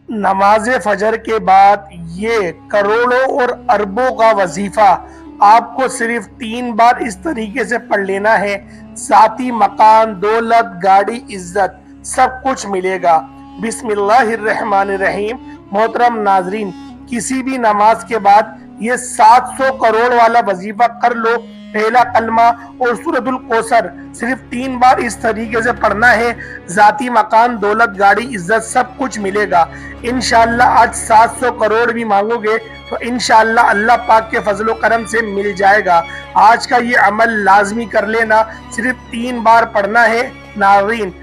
नमाज फजर के बाद ये करोड़ों और अरबों का वजीफा आपको सिर्फ 3 बार इस तरीके से पढ़ लेना है। साथी मकान, दौलत, गाड़ी, इज्जत सब कुछ मिलेगा। बिस्मिल्लाहिर्रहमानिर्रहीम। मोहतरम नाजरीन, किसी भी नमाज के बाद ये 700 करोड़ वाला वजीफा कर लो। पहला कलमा और सूरतुल कौसर सिर्फ 3 बार इस तरीके से पढ़ना है। जाती मकान, दौलत, गाड़ी, इज्जत सब कुछ मिलेगा। इंशाअल्लाह आज 700 करोड़ भी मांगोगे तो इंशाअल्लाह अल्लाह पाक के फजलो करम से मिल जाएगा। आज का ये अमल लाजमी कर लेना, सिर्फ 3 बार पढ़ना है। नाज़रीन,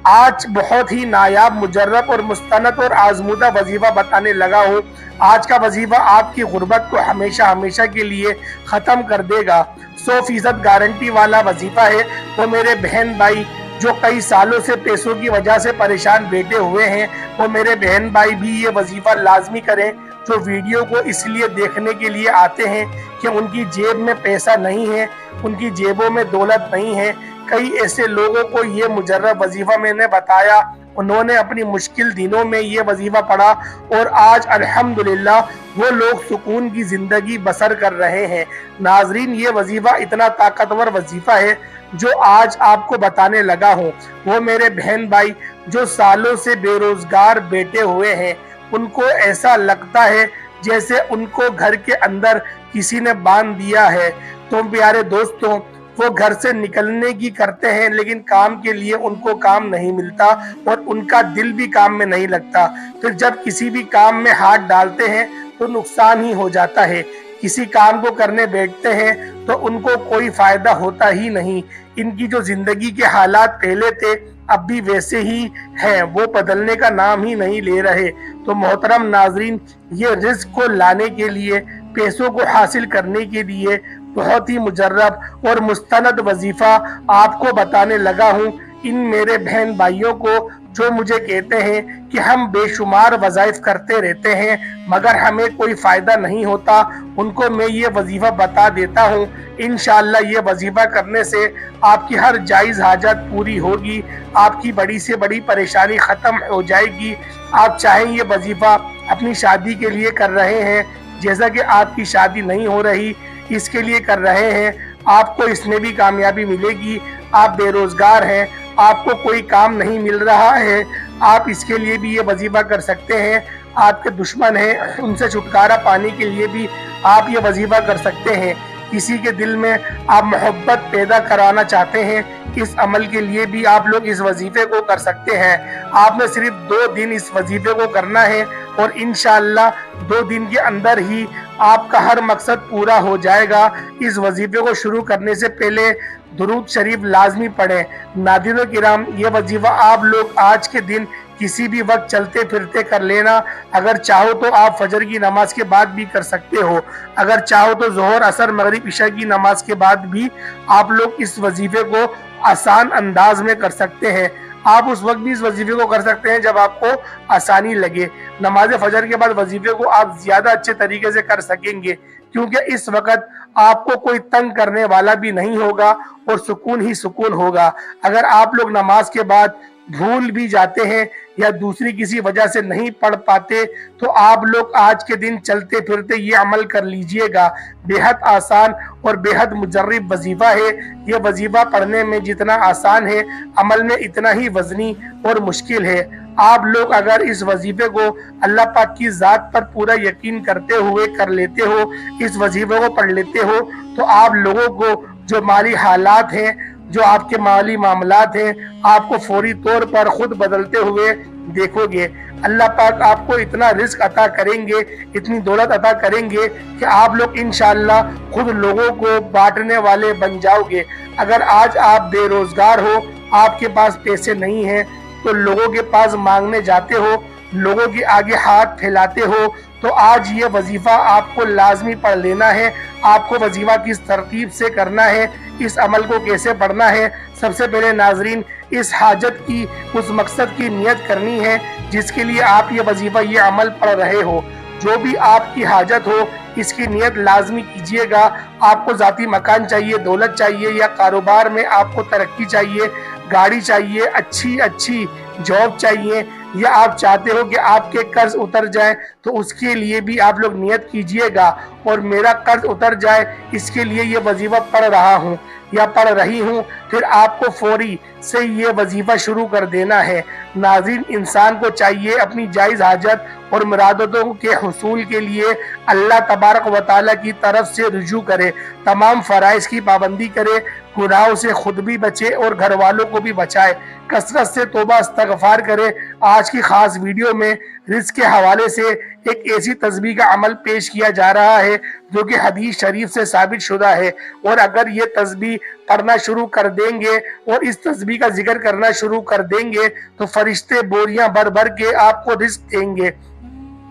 आज बहुत ही नायाब, मुजर्रब और मुस्तनद और आजमूदा वजीफा बताने लगा हूँ। आज का वजीफा आपकी गुर्बत को हमेशा हमेशा के लिए ख़त्म कर देगा। 100% गारंटी वाला वजीफा है। वो मेरे बहन भाई जो कई सालों से पैसों की वजह से परेशान बैठे हुए हैं, वो मेरे बहन भाई भी ये वजीफा लाजमी करें। जो वीडियो को इसलिए देखने के लिए आते हैं कि उनकी जेब में पैसा नहीं है, उनकी जेबों में दौलत नहीं है। कई ऐसे लोगों को ये मुजर्रब वजीफा मैंने बताया, उन्होंने अपनी मुश्किल दिनों में ये वजीफा पढ़ा और आज अल्हम्दुलिल्लाह वो लोग सुकून की ज़िंदगी बसर कर रहे हैं। नाजरीन, ये वजीफा इतना ताकतवर वजीफा है जो आज आपको बताने लगा हूँ। वो मेरे बहन भाई जो सालों से बेरोजगार बैठे हुए हैं, उनको ऐसा लगता है जैसे उनको घर के अंदर किसी ने बांध दिया है। तो प्यारे दोस्तों, वो घर से निकलने की करते हैं लेकिन काम के लिए उनको काम नहीं मिलता और उनका दिल भी काम में नहीं लगता। फिर जब किसी भी काम में हाथ डालते हैं तो नुकसान ही हो जाता है। किसी काम को करने बैठते हैं तो उनको कोई फायदा होता ही नहीं। इनकी जो जिंदगी के हालात पहले थे अब भी वैसे ही हैं, वो बदलने का नाम ही नहीं ले रहे। तो मोहतरम नाजरीन, ये रिस्क को लाने के लिए, पैसों को हासिल करने के लिए बहुत ही मुजर्रब और मुस्तनद वजीफा आपको बताने लगा हूँ। इन मेरे बहन भाइयों को जो मुझे कहते हैं कि हम बेशुमार वज़ाइफ करते रहते हैं मगर हमें कोई फ़ायदा नहीं होता, उनको मैं ये वजीफ़ा बता देता हूँ। इंशाअल्लाह ये वजीफ़ा करने से आपकी हर जायज़ हाजत पूरी होगी, आपकी बड़ी से बड़ी परेशानी ख़त्म हो जाएगी। आप चाहें ये वजीफ़ा अपनी शादी के लिए कर रहे हैं, जैसा कि आपकी शादी नहीं हो रही इसके लिए कर रहे हैं, आपको इसमें भी कामयाबी मिलेगी। आप बेरोजगार हैं, आपको कोई काम नहीं मिल रहा है, आप इसके लिए भी ये वजीफा कर सकते हैं। आपके दुश्मन हैं, उनसे छुटकारा पाने के लिए भी आप ये वजीफा कर सकते हैं। किसी के दिल में आप मोहब्बत पैदा कराना चाहते हैं, इस अमल के लिए भी आप लोग इस वजीफे को कर सकते हैं। आपने सिर्फ 2 दिन इस वजीफे को करना है और इंशाअल्लाह 2 दिन के अंदर ही आपका हर मकसद पूरा हो जाएगा। इस वजीफे को शुरू करने से पहले दुरूद शरीफ लाजमी पढ़ें। नाज़रीन किराम, ये वजीफा आप लोग आज के दिन किसी भी वक्त चलते फिरते कर लेना। अगर चाहो तो आप फजर की नमाज के बाद भी कर सकते हो, अगर चाहो तो ज़ोहर, असर, मगरिब, इशा की नमाज के बाद भी आप लोग इस वजीफे को आसान अंदाज में कर सकते हैं। आप उस वक्त भी इस वजीफे को कर सकते हैं जब आपको आसानी लगे। नमाज फजर के बाद वजीफे को आप ज़्यादा अच्छे तरीके से कर सकेंगे क्योंकि इस वक्त आपको कोई तंग करने वाला भी नहीं होगा और सुकून ही सुकून होगा। अगर आप लोग नमाज के बाद भूल भी जाते हैं या दूसरी किसी वजह से नहीं पढ़ पाते तो आप लोग आज के दिन चलते फिरते ये अमल कर लीजिएगा। बेहद आसान और बेहद मुजर्रब वजीफा है। ये वजीफा पढ़ने में जितना आसान है, अमल में इतना ही वजनी और मुश्किल है। आप लोग अगर इस वजीफे को अल्लाह पाक की ज़ात पर पूरा यकीन करते हुए कर लेते हो, इस वजीफे को पढ़ लेते हो, तो आप लोगों को जो माली हालात हैं, जो आपके माली मामलात हैं, आपको फौरी तौर पर खुद बदलते हुए देखोगे। अल्लाह पाक आपको इतना रिस्क अता करेंगे, इतनी दौलत अता करेंगे कि आप लोग इंशाअल्लाह खुद लोगों को बांटने वाले बन जाओगे। अगर आज आप बेरोजगार हो, आपके पास पैसे नहीं हैं, तो लोगों के पास मांगने जाते हो, लोगों के आगे हाथ फैलाते हो, तो आज ये वजीफा आपको लाजमी पढ़ लेना है। आपको वजीफा किस तरतीब से करना है, इस अमल को कैसे पढ़ना है, सबसे पहले नाजरीन इस हाजत की, उस मकसद की नियत करनी है जिसके लिए आप ये वजीफा, ये अमल पढ़ रहे हो। जो भी आपकी हाजत हो, इसकी नियत लाजमी कीजिएगा। आपको ज़ाती मकान चाहिए, दौलत चाहिए, या कारोबार में आपको तरक्की चाहिए, गाड़ी चाहिए, अच्छी अच्छी जॉब चाहिए, یا آپ چاہتے ہو کہ آپ کے قرض اتر جائیں تو اس کے لیے بھی آپ لوگ نیت کیجئے گا، اور میرا قرض اتر جائے اس کے لیے یہ وظیفہ پڑھ رہا ہوں یا پڑھ رہی ہوں، پھر آپ کو فوری سے یہ وظیفہ شروع کر دینا ہے۔ ناظرین، انسان کو چاہیے اپنی جائز حاجت اور مرادوں کے حصول کے لیے اللہ تبارک و تعالیٰ کی طرف سے رجوع کرے، تمام فرائض کی پابندی کرے، گناہوں سے خود بھی بچے اور گھر والوں کو بھی بچائے، کثرت سے توبہ استغفار کرے۔ آج کی خاص ویڈیو میں رزق کے حوالے سے ایک ایسی تسبیح کا عمل پیش کیا جا رہا ہے جو کہ حدیث شریف سے ثابت شدہ ہے، اور اگر یہ تسبیح پڑھنا شروع کر دیں گے اور اس تسبیح کا ذکر کرنا شروع کر دیں گے تو فرشتے بوریاں بھر بھر کے آپ کو رزق دیں گے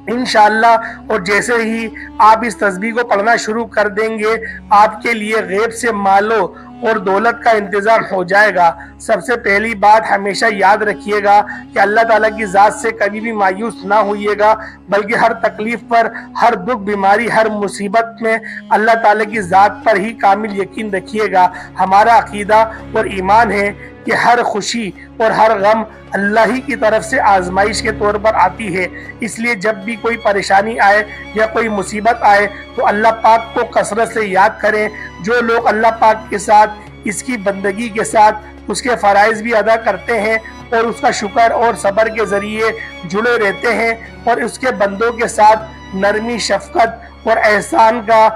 انشاءاللہ۔ اور جیسے ہی آپ اس تسبیح کو پڑھنا شروع کر دیں گے، آپ کے لیے غیب سے مالوں اور دولت کا انتظام ہو جائے گا۔ سب سے پہلی بات ہمیشہ یاد رکھیے گا کہ اللہ تعالیٰ کی ذات سے کبھی بھی مایوس نہ ہوئیے گا، بلکہ ہر تکلیف پر، ہر دکھ بیماری، ہر مصیبت میں اللہ تعالیٰ کی ذات پر ہی کامل یقین رکھیے گا۔ ہمارا عقیدہ اور ایمان ہے کہ ہر خوشی اور ہر غم اللہ ہی کی طرف سے آزمائش کے طور پر آتی ہے، اس لیے جب بھی کوئی پریشانی آئے یا کوئی مصیبت آئے تو اللہ پاک کو کثرت سے یاد کریں۔ جو لوگ اللہ پاک کے ساتھ، اس کی بندگی کے ساتھ اس کے فرائض بھی ادا کرتے ہیں اور اس کا شکر اور صبر کے ذریعے جڑے رہتے ہیں اور اس کے بندوں کے ساتھ نرمی، شفقت اور احسان کا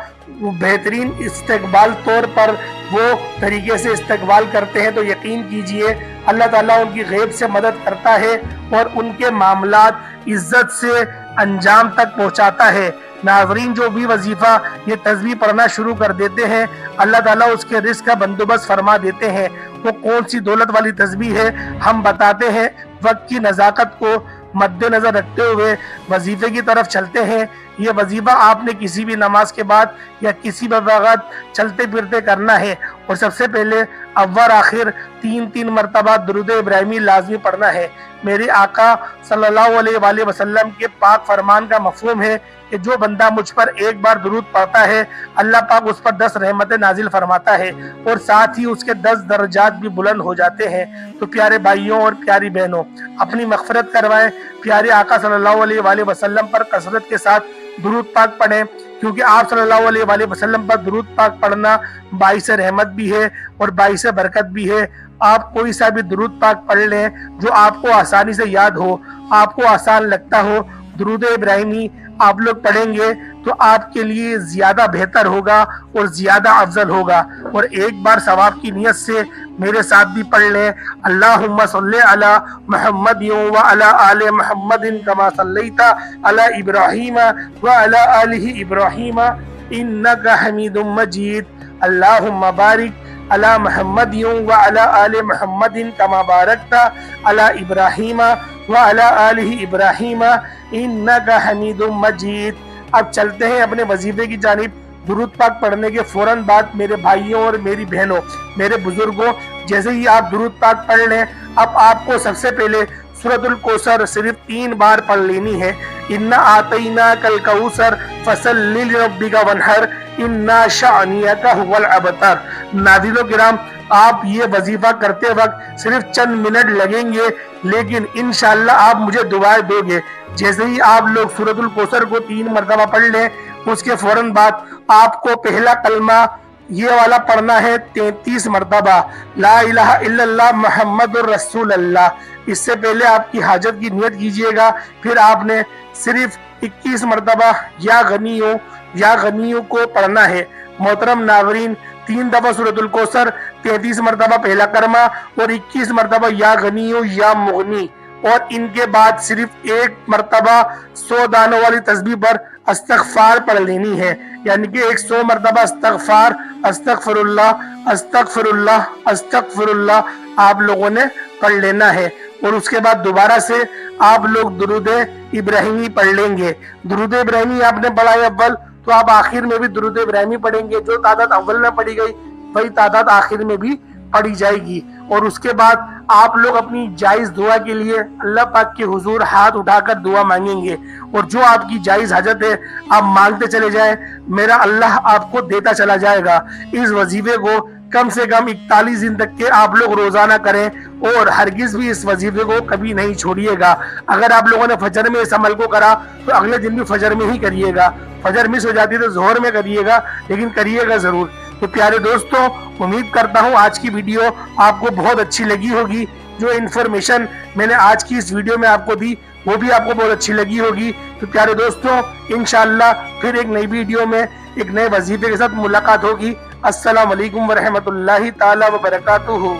بہترین استقبال طور پر وہ طریقے سے استقبال کرتے ہیں، تو یقین کیجئے اللہ تعالیٰ ان کی غیب سے مدد کرتا ہے اور ان کے معاملات عزت سے انجام تک پہنچاتا ہے۔ ناظرین، جو بھی وظیفہ یہ تسبیح پڑھنا شروع کر دیتے ہیں اللہ تعالیٰ اس کے رزق کا بندوبست فرما دیتے ہیں۔ وہ کون سی دولت والی تسبیح ہے ہم بتاتے ہیں، وقت کی نزاکت کو مد نظر رکھتے ہوئے وظیفے کی طرف چلتے ہیں۔ یہ وظیفہ آپ نے کسی بھی نماز کے بعد یا کسی بھی وقت چلتے پھرتے کرنا ہے، اور سب سے پہلے اول آخر 3 مرتبہ درود ابراہیمی لازمی پڑھنا ہے۔ میرے آقا صلی اللہ علیہ وآلہ وسلم کے پاک فرمان کا مفہوم ہے کہ جو بندہ مجھ پر ایک بار درود پڑھتا ہے اللہ پاک اس پر 10 رحمتیں نازل فرماتا ہے، اور ساتھ ہی اس کے 10 درجات بھی بلند ہو جاتے ہیں۔ تو پیارے بھائیوں اور پیاری بہنوں، اپنی مغفرت کروائیں، پیارے آقا صلی اللہ علیہ وآلہ وسلم پر کثرت کے ساتھ درود پاک پڑھیں، کیونکہ آپ صلی اللہ علیہ وآلہ وسلم پر درود پاک پڑھنا باعث رحمت بھی ہے اور باعث برکت بھی ہے۔ آپ کوئی سا بھی درود پاک پڑھ لیں جو آپ کو آسانی سے یاد ہو، آپ کو آسان لگتا ہو۔ درود ابراہیمی آپ لوگ پڑھیں گے تو آپ کے لیے زیادہ بہتر ہوگا اور زیادہ افضل ہوگا۔ اور ایک بار ثواب کی نیت سے میرے ساتھ بھی پڑھ لیں، اللہم صلی علی محمد وعلی آل محمد کما صلیت علی ابراہیم وعلی آل ابراہیم انک حمید مجید، اللہم بارک علی محمد وعلی آل محمد کما بارکت علی ابراہیم وعلی آل ابراہیم انک حمید مجید۔ اب چلتے ہیں اپنے وظیفے کی جانب۔ درود پاک پڑھنے کے فوراً بعد میرے بھائیوں اور میری بہنوں، میرے بزرگوں، جیسے ہی آپ درود پاک پڑھ لیں، اب آپ کو سب سے پہلے سورۃ الکوثر صرف 3 بار پڑھ لینی ہے۔ انا اعطیناک الکوثر فصلی لربک وانحر انا شانئک هو الابتر۔ ناظرین کرام، آپ یہ وظیفہ کرتے وقت صرف چند منٹ لگیں گے، لیکن انشاءاللہ آپ مجھے دعائیں دو گے۔ جیسے ہی آپ لوگ سورۃ الکوثر کو 3 مرتبہ پڑھ لیں، اس کے فوراً بعد آپ کو پہلا کلمہ یہ والا پڑھنا ہے 33 مرتبہ، لا الہ الا اللہ محمد الرسول اللہ۔ اس سے پہلے آپ کی حاجت کی نیت کیجئے گا، پھر آپ نے صرف 21 مرتبہ یا غنیوں کو پڑھنا ہے۔ محترم ناظرین، 3 دفعہ سورۃ الکوثر، 33 مرتبہ پہلا کلمہ اور 21 مرتبہ یا غنیوں یا مغنی، اور ان کے بعد صرف 1 مرتبہ 100 دانوں والی تسبیح پر استغفار پڑھ لینی ہے، یعنی کہ 100 مرتبہ استغفار، استغفر اللہ استغفر اللہ استغفر اللہ آپ لوگوں نے پڑھ لینا ہے۔ اور اس کے بعد دوبارہ سے آپ لوگ درود ابراہیمی پڑھ لیں گے۔ درود ابراہیمی آپ نے پڑھا ہے اول، تو آپ آخر میں بھی درود ابراہیمی پڑھیں گے۔ جو تعداد اول میں پڑھی گئی وہی تعداد آخر میں بھی پڑھی جائے گی۔ اور اس کے بعد آپ لوگ اپنی جائز دعا کے لیے اللہ پاک کے حضور ہاتھ اٹھا کر دعا مانگیں گے، اور جو آپ کی جائز حاجت ہے آپ مانگتے چلے جائیں، میرا اللہ آپ کو دیتا چلا جائے گا۔ اس وظیفے کو कम से कम 41 दिन तक के आप लोग रोजाना करें और हरगिज भी इस वजीफे को कभी नहीं छोड़िएगा। अगर आप लोगों ने फजर में इस अमल को करा तो अगले दिन भी फजर में ही करिएगा, फजर मिस हो जाती है तो जोहर में करिएगा, लेकिन करिएगा जरूर। तो प्यारे दोस्तों, उम्मीद करता हूँ आज की वीडियो आपको बहुत अच्छी लगी होगी। जो इन्फॉर्मेशन मैंने आज की इस वीडियो में आपको दी वो भी आपको बहुत अच्छी लगी होगी। तो प्यारे दोस्तों, इंशाअल्लाह फिर एक नई वीडियो में एक नए वजीफे के साथ मुलाकात होगी। अस्सलाम वालेकुम व रहमतुल्लाहि ताला व बरकातुहू।